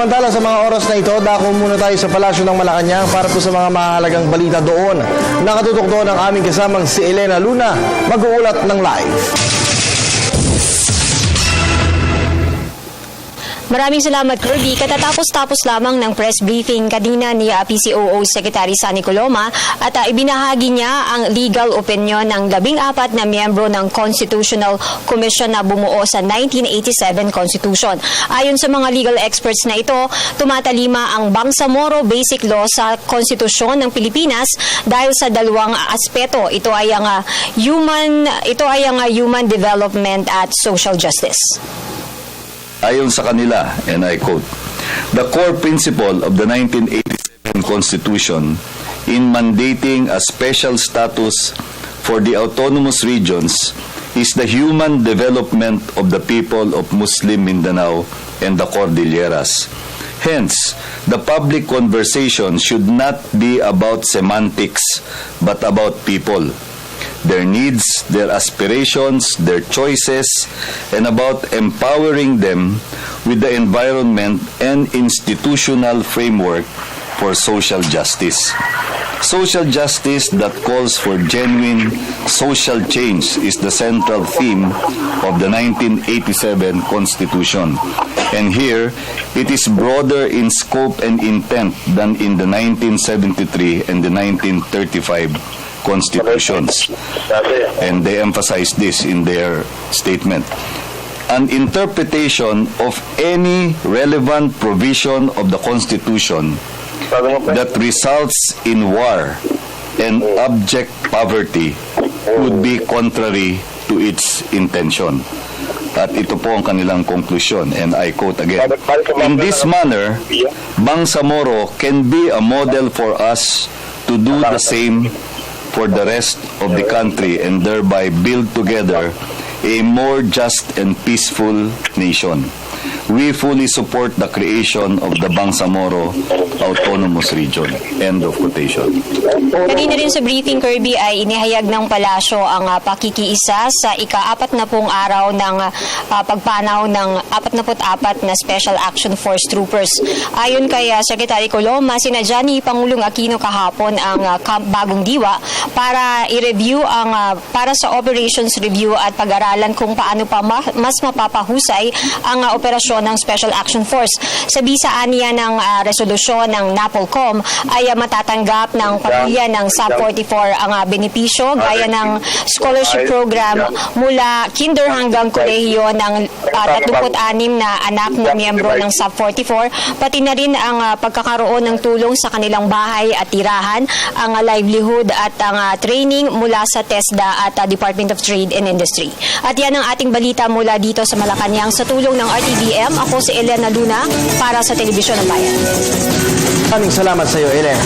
Samantala sa mga oras na ito, dako muna tayo sa Palasyo ng Malacanang para po sa mga mahalagang balita doon. Nakatutok doon ang aming kasamang si Elena Luna, mag-uulat ng live. Maraming salamat, Kirby. Katatapos-tapos lamang ng press briefing kanina ni PCOO Secretary Sunny Coloma at ibinahagi niya ang legal opinion ng 14 na miyembro ng Constitutional Commission na bumuo sa 1987 Constitution. Ayon sa mga legal experts na ito, tumatalima ang Bangsamoro Basic Law sa Konstitusyon ng Pilipinas dahil sa dalawang aspeto. Ito ay ang human development at social justice. Ayon sa kanila, and I quote, "The core principle of the 1987 Constitution in mandating a special status for the autonomous regions is the human development of the people of Muslim Mindanao and the Cordilleras. Hence, the public conversation should not be about semantics but about people, their needs, their aspirations, their choices, and about empowering them with the environment and institutional framework for social justice. Social justice that calls for genuine social change is the central theme of the 1987 Constitution. And here, it is broader in scope and intent than in the 1973 and the 1935 constitutions, and they emphasize this in their statement. An interpretation of any relevant provision of the Constitution that results in war and abject poverty would be contrary to its intention. At ito po ang kanilang konklusyon, and I quote again, "In this manner, Bangsamoro can be a model for us to do the same for the rest of the country and thereby build together a more just and peaceful nation. We fully support the creation of the Bangsamoro Autonomous Region." End of quotation. Kanina rin sa briefing, Kirby, ay inihayag ng palasyo ang pakikiisa sa ika-40 araw ng pagpanaw ng 44 na Special Action Force Troopers. Ayon kay Secretary Coloma, sinadya ni Pangulong Aquino kahapon ang Camp Bagong Diwa para i-review para sa operations review at pag-aralan kung paano pa mas mapapahusay ang operasyon ng Special Action Force. Sa bisaan niya ng resolusyon ng NAPOLCOM ay matatanggap ng pamilya ng Sub-44 ang benepisyo gaya ng scholarship program mula kinder hanggang kolehiyo ng 36 na anak na miyembro ng Sub-44, pati na rin ang pagkakaroon ng tulong sa kanilang bahay at tirahan, ang livelihood at ang training mula sa TESDA at Department of Trade and Industry. At yan ang ating balita mula dito sa Malacanang sa tulong ng RTVM. Ako si Elena Luna para sa Telebisyon ng Bayan. Maraming salamat sa iyo, Elena.